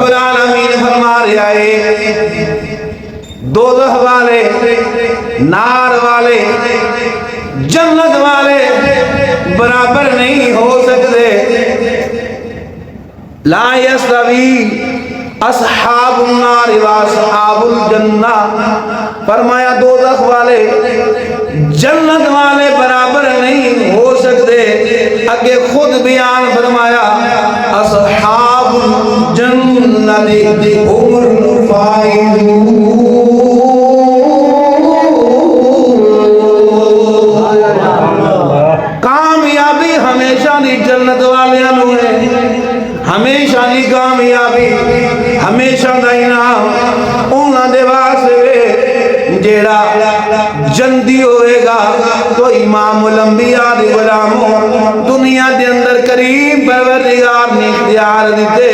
العالمین فرما رہا ہے دوزخ والے نار والے جنت والے برابر نہیں ہو سکتے. لا یستوی اصحاب النار و اصحاب الجنہ. فرمایا دوزخ والے جنت والے برابر نہیں ہو سکتے. اگے خود بیان فرمایا اصحاب الجنہ هم الفائزون. کامیابی ہمیشہ نہیں جنت والیاں نوں ہے. ہمیشہ نہیں کامیابی ہمیشہ دا انعام انہاں دے واسطے جیڑا جندی ہوئے گا. تو امام الانبیاء دی غلاموں دنیا دے اندر کریم پروردگار نے اختیار دیتے.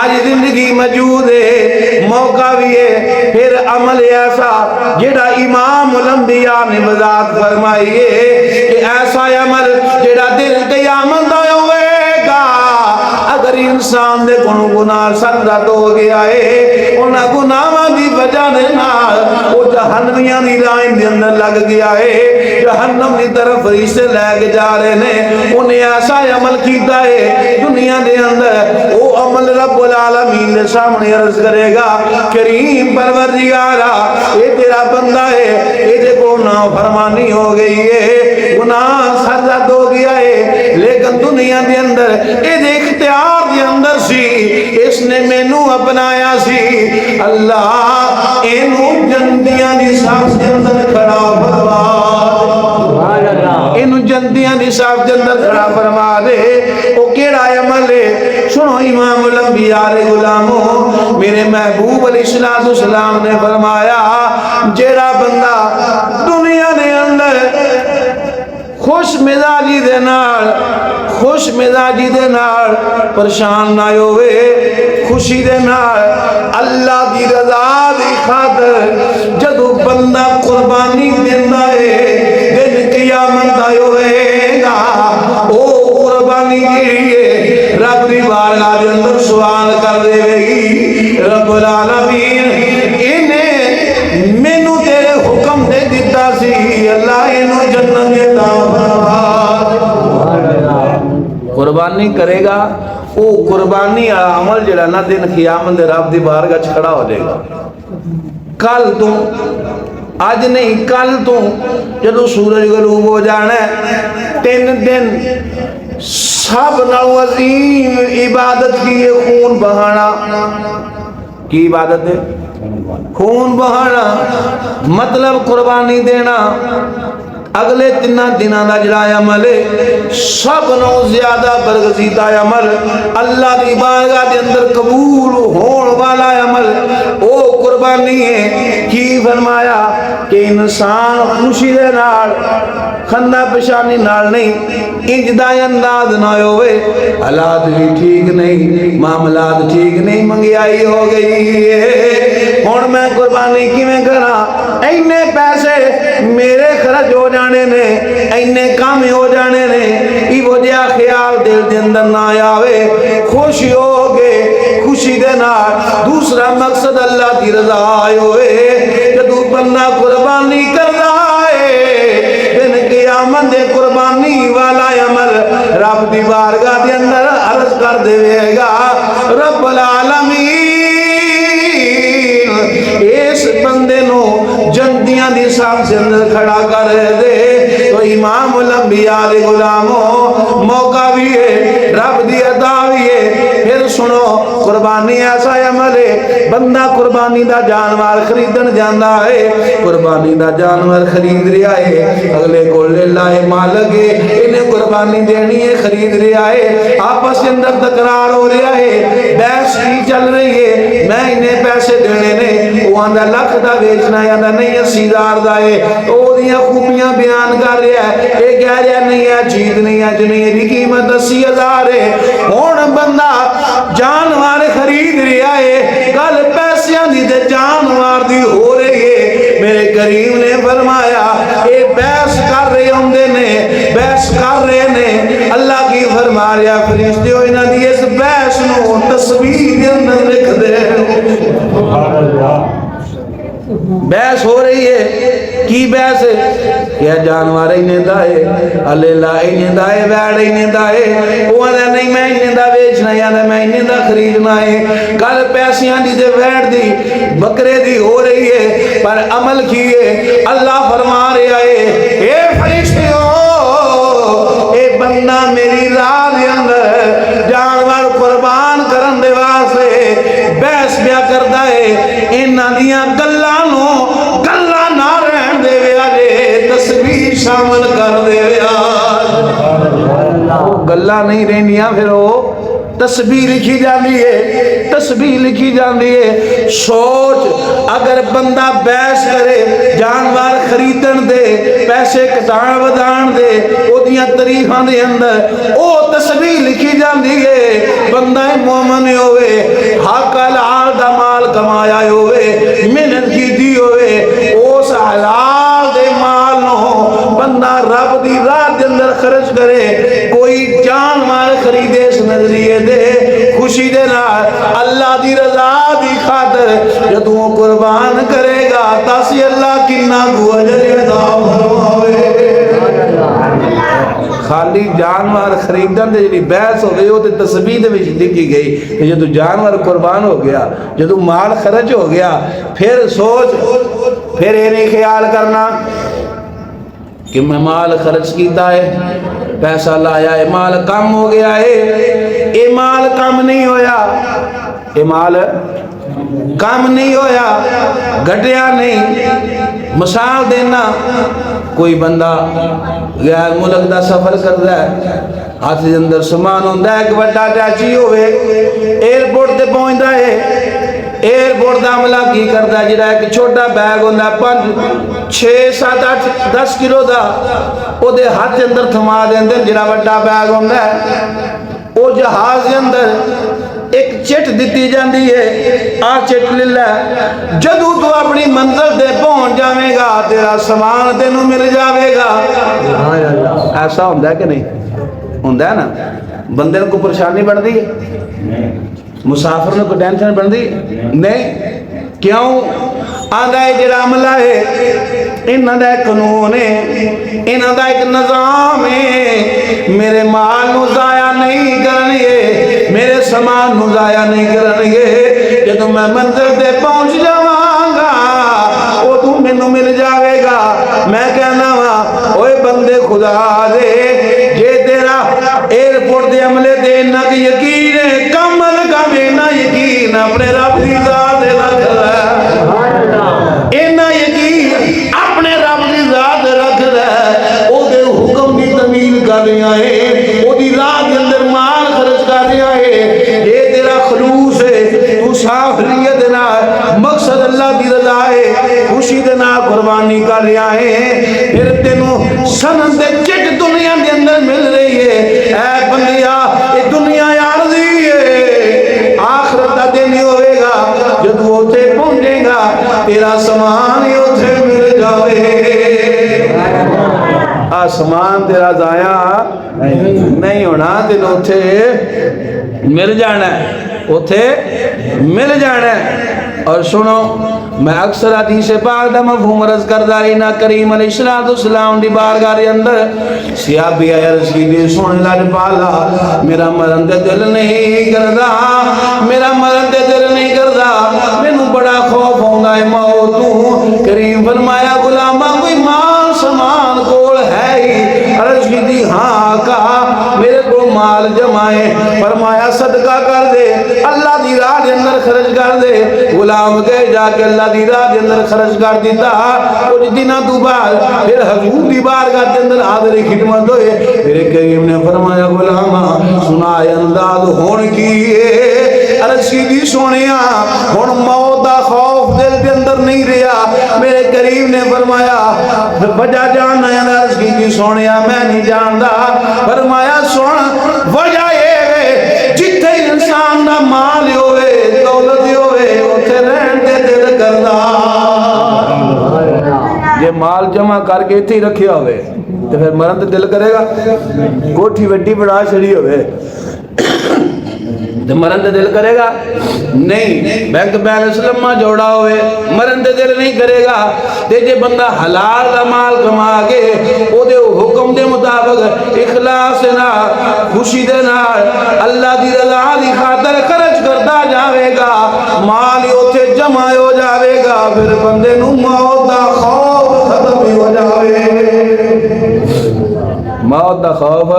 آج زندگی موجود ہے موقع بھی ہے پھر عمل ایسا جیڑا امام الانبیاء نے وضاحت فرمائی ہے کہ ایسا عمل جیڑا دل قیامت دا ہوئے گا. اگر انسان دے کنو گناہ سرزد ہو گیا ہے انہاں گناہاں دی وجہ دے نال وہ جہنمیاں دی لائن دے اندر لگ گیا ہے. جہنم دی طرف فرشتے لے کے جا رہے نے. انہیں ایسا عمل کیتا ہے دنیا دے اندر وہ عمل رب العالمین دے سامنے عرض کرے گا کریم پروردگارا یہ تیرا بندہ ہے یہ دیکھو نافرمانی ہو گئی ہے گناہ سرزد ہو گیا ہے لیکن دنیا دے اندر یہ اختیار دے اندر سی اس نے مینوں اپنایا سی. اللہ اینو جندیاں دی صاف دے اندر کھڑا فرما. اینو جندیاں دی صاف دے اندر کھڑا فرما دے. او کیڑا عمل ہے سنو امام الانبیاء علیہ غلاموں میرے محبوب علیہ السلام نے فرمایا جیڑا بندہ دنیا دے اندر خوش مزاجی دے نال پریشان نہ ہوئے خوشی دے نال اللہ دی رضا دی خاطر جدو بندہ قربانی دیندا ہے دن قیامت ہوئے گا او قربانی کیے رب دی بارگاہ دے اندر سوال کر دے گی رب العالمین انہیں مینوں تیرے حکم دے دیتا سی اللہ انہوں جنت دیتا قربانی کرے گا وہ قربانی عمل جڑا نا دن قیامت دے رب دی بارگاہ کھڑا ہو جائے گا. کل تو آج نہیں کل تو جدو سورج غروب ہو جانا ہے 3 دن سب نال عظیم عبادت کی ہے خون بہانا. کی عبادت ہے؟ خون بہانا مطلب قربانی دینا. اگلے 3 دنوں دا جڑا عمل ہے سب نو زیادہ برگزیدہ عمل اللہ دی بارگاہ دے اندر قبول ہون والا عمل او قربانی ہے. کی فرمایا کہ انسان خوشی دے نال خندہ پشانی نال نہیں انج دا انداز نہ ہوئے حالات بھی ٹھیک نہیں معاملات ٹھیک نہیں منگیائی ہو گئی ہے ہن میں قربانی کیویں کراں اینے پیسے میرے خرچ ہو جانے نے اینے کام ہو جانے نے ای وجہ خیال دل دے اندر نہ آوے خوشی ہو گے خوشی دے نال دوسرا مقصد اللہ دی رضا ہوئے جدو بندہ قربانی کردا ہے دن قیامت دے قربانی والا عمل رب دی بارگاہ دے اندر عرض کر دے گا رب العالمین اس بندے نو جندیاں دی صاحب سے اندر کھڑا کر دے. تو امام الانبیاء علیہ غلاموں موقع بھی ہے رب دی عطا بھی ہے. پھر سنو قربانی ایسا عمل ہے بندہ قربانی دا جانور خریدن جاندا ہے قربانی دا جانور خرید رہا ہے اگلے کو اللہ مالک ہے انہیں قربانی دینی ہے خرید رہا ہے آپس کے اندر تکرار ہو رہا ہے بحث کی چل رہی ہے میں انہیں پیسے دینے نے وہ آندہ لکھ دا بیچنا ہے آندہ نہیں 80,000 دا ہے تو وہ دیا خوبیاں بیان کر رہا ہے ایک کہہ رہا نہیں ہے چیز نہیں ہے جنہیں دی قیمت 80,000 ہے ہون بندہ جانوار خرید رہا ہے کل پیسیاں دی دے جانوار دی ہو رہی ہے. میرے کریم نے فرمایا اے بحث کر رہے ہوندے نے بحث کر رہے نے اللہ کی فرما رہا فرشتے ہو انہاں دی اس بحث نو تصویر دے اندر دے بحث ہو رہی ہے کی بحث ہے کیا جانوار انہیں دائے اللہ انہیں دائے بیڑ انہیں دائے وہ آدھا نہیں میں انہیں دا بیچنا یا میں انہیں دا خریدنا ہے کل پیسیاں دی دے بیڑ دی بکرے دی ہو رہی ہے پر عمل کیے اللہ فرما رہا ہے اے فرشتیوں اے بندہ میری راہ دے اندر جانور قربان کرن دے واسطے بحث بیا کردا ہے انہاں دیاں گلاں نو گلاں نہ رہن دے ویا جے تسبیح شامل کر دے ویا گلاں نہیں رہندیاں پھر وہ تسبیح لکھی جاندی ہے تسبیح لکھی جاندی ہے سوچ اگر بندہ بحث کرے جانور خریدن دے پیسے کٹان ودان دے او دیاں تاریخاں دے اندر او تسبیح لکھی جاندی ہے بندہ مومن ہوئے حق الحال دا مال کمایا ہوئے محنت کی دی ہوئے اس حلال دے مال نو بندہ رب دی راہ دے اندر خرچ کرے کوئی جان مال خریدے اس نظریے دے خوشی دے نال اللہ دی رضا دی خاطر جدوں قربان کرے گا تاسی اللہ کنا کو اجر عطا فرماوے خالی جانور خریدن دے جڑی بحث ہو گئی وہ تے تسبیح دے وچ لکھی گئی کہ جدوں جانور قربان ہو گیا جدوں مال خرچ ہو گیا پھر سوچ پھر یہ نہیں خیال کرنا کہ میں مال خرچ کیتا ہے پیسہ لایا ہے مال کم ہو گیا ہے یہ مال کم نہیں ہویا یہ مال کم نہیں ہویا گھٹیا نہیں مثال دینا کوئی بندہ غیر ملک دا سفر کرتا ہے ہاتھ دے اندر سامان ہوندا ہے ایک بڑا ٹیچی ہوئے ایئرپورٹ تے پہنچدا ہے ایئرپورٹ دا عملہ کی کرتا ہے جڑا ایک چھوٹا بیگ ہوندا ہے 5 6 7 8 10 کلو دا او دے ہاتھ دے اندر تھما دیندے جڑا بڑا بیگ ہوندا ہے او جہاز دے اندر ایک چٹ دیتی جاندی ہے آ چٹ لے لے جدوں تو اپنی منزل تے پہنچ جاویں گا تیرا سامان تینوں مل جاوے گا ایسا ہوندا ہے کہ نہیں ہوندا ہے نا بندے کو پریشانی بڑھدی ہے مسافر نے کوئی ٹینشن بڑھدی نہیں کیوں آدھا ہے جڑا عملہ ہے انہاں دا ایک قانون ہے انہاں دا ایک نظام ہے میرے مال نو ضائع نہیں کرنگے میرے سامان نو ضائع نہیں کرنگے جدوں میں منزل تے پہنچ جاواں گا او تو مینوں مل جاوے گا میں کہنا وا اوے بندے خدا دے جے تیرا ایئرپورٹ دے عملے تے نہ یقین ہے کمل کا نہ یقین اپنے رب دی ذات تے رکھ لے اینا یقین اپنے رب دی ذات رکھ لے او دے حکم دی تمیل کر رہا ہے او دی راہ دے اندر مال خرچ کر رہا ہے یہ تیرا خلوص ہے تو صاف نیت نہ مقصد اللہ دی رضا ہے خوشی دے نال قربانی کر رہا ہے پھر تینوں سند دے چٹ دنیا دے اندر مل رہی ہے اے بندیا یہ دنیا عارضی ہے آخرت دا دن ہی ہوئے گا جب وہ تے پہنچے گا تیرا سامان ہی اتھے مل جاوے آسمان تیرا ضائع نہیں ہونا تین اتھے مل جانا ہے اتھے مل جانا ہے اور سنو میں اکثر حدیث پاک دا مفہوم عرض کردہ رینا کریم علیہ السلام دی بارگاہ دے اندر سیابی عرض کی دی سن لج پالا میرا مرن دے دل نہیں کردہ میرا مرن دے دل نہیں کردہ مینوں بڑا خوف ہوندہ ہے موتوں کریم فرمایا غلامہ کوئی مال سامان کول ہے ہی عرض کی دی ہاں کہا میرے کو مال جمائے فرمایا صدقہ کر دے اللہ دی راہ دے اندر خرچ کر دے غلام گئے جا کے اللہ دی راہ دے اندر خرچ کر دیتا کچھ دنہ تو بعد پھر حضور دی بارگاہ دے اندر حاضر خدمت ہوئے میرے کریم نے فرمایا غلامہ سنائے انداز ہون کی عرض کی دی سونیا ہون موت دا خوف دل دے اندر نہیں رہا میرے کریم نے فرمایا وجہ جاننا ہے عرض کی دی سونیا میں نہیں جاندہ فرمایا سن وجہ یہ جتھے انسان دا مال ہوئے دولت ہوئے اتھے رہن دے دل کردہ یہ مال جمع کر کے تھی رکھیا ہوئے تو پھر مرن دے دل کرے گا کوٹھی وڈی بڑا شڑی ہوئے تے مرن دے دل کرے گا نہیں، بینک بیلنس لمحہ جوڑا ہوئے مرن دے دل نہیں کرے گا۔ تے جے بندہ حلال دا مال کما کے او دے حکم دے مطابق اخلاص نہ خوشی دے نہ اللہ دی رضا دی خاطر خرچ کرتا جاوے گا، مال ہی اوتھے جمع ہو جاوے گا، پھر بندے نو موت دا خوف ختم ہو جاوے۔ موت دا خوف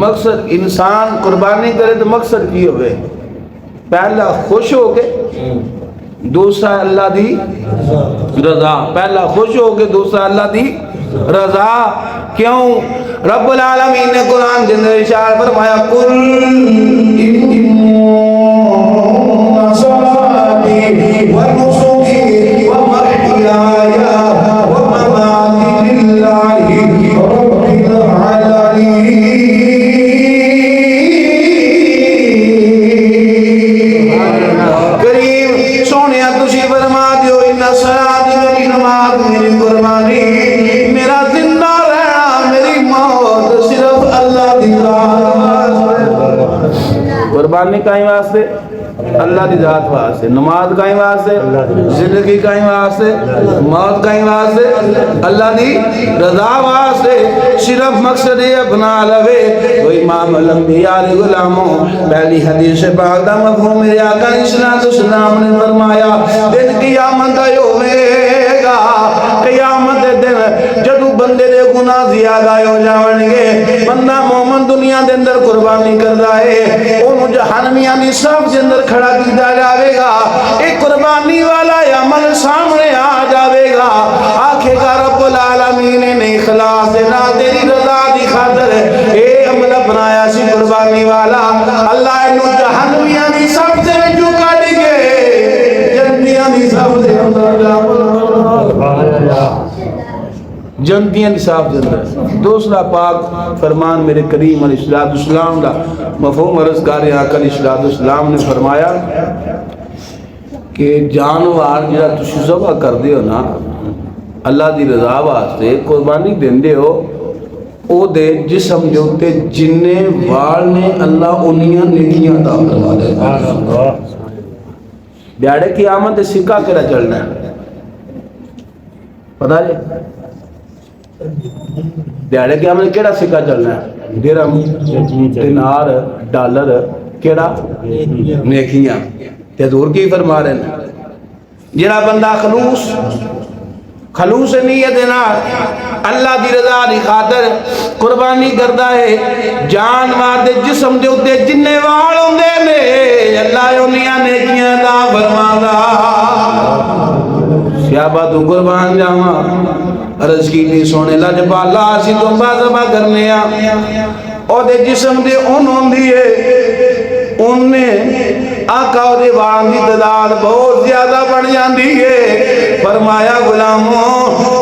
مقصد انسان قربانی کرے تو مقصد کی ہوئے؟ پہلا خوش ہو کے، دوسرا اللہ دی رضا۔ پہلا خوش ہو کے، دوسرا اللہ دی رضا۔ کیوں؟ رب العالمین نے قرآن کے اندر ارشاد فرمایا قل ان صلاتي ونسكي ومحياي ومماتي لله رب العالمين۔ کریم سونیا تسی فرما دیو ان صلاتی میری نماز میری قربانی میرا زندہ رہنا میری موت صرف اللہ دی ذات۔ قربانی کہیں واسطے؟ اللہ دی ذات واسطے۔ نماز کہیں واسطے؟ زندگی کہیں واسطے؟ موت کہیں واسطے؟ اللہ دی رضا واسطے۔ صرف مقصد یہ اپنا لوے تو امام الانبیاء علیہ غلاموں پہلی حدیث پاک دا مفہوم میرے آقا علیہ السلام نے فرمایا دن قیامت دا ہوئے گا، قیامت دن جدو بندے دے گناہ زیادہ ہو جاون گے، بندہ مومن دنیا دے اندر قربانی کردا ہے انہوں جہنمیاں دی صف دے اندر کھڑا کیتا جاوے گا، ایک قربانی والا عمل سامنے آ جاوے گا، آکھے گا رب العالمین نے اخلاص نہ تیری رضا دی خاطر اے عمل بنایا سی قربانی والا، اللہ انہوں جہنمیاں دی صف سے جو کاٹ گئے جنتیاں دی صف سے جنتیاں دی صاف دے اندر۔ دوسرا پاک فرمان میرے کریم علیہ السلام دا مفہوم عرض کر رہے آقا علیہ السلام نے فرمایا کہ جانوار جڑا تسی ذبح کر دے ہو نا اللہ دی رضا واسطے قربانی دیندے ہو او دے جسم دے اوتے جننے وال نے اللہ انیاں نیکیاں عطا فرما دے۔ دیہڑے قیامت دے سکہ کیڑا چلنا ہے پتہ ہے؟ دیہڑے قیامت کیڑا سکہ چلنا ہے؟ درہم، دینار، ڈالر، کیڑا؟ نیکیاں۔ تے حضور کی فرما رہے ہیں جڑا بندہ خلوص نیت نال اللہ دی رضا دی خاطر قربانی کردا ہے، جان مار دے جسم دے اوتے جننے وال ہوندے نے اللہ انہاں نیکیاں عطا فرمادا۔ صحابہ تو قربان جاواں عرض کی تھی سونے لاجپالا اسی تو ذبح کرنے او دے جسم دے اون ہوندی ہے ان نے آقا دے وال دی تعداد بہت زیادہ بڑھ جاندی ہے۔ فرمایا غلاموں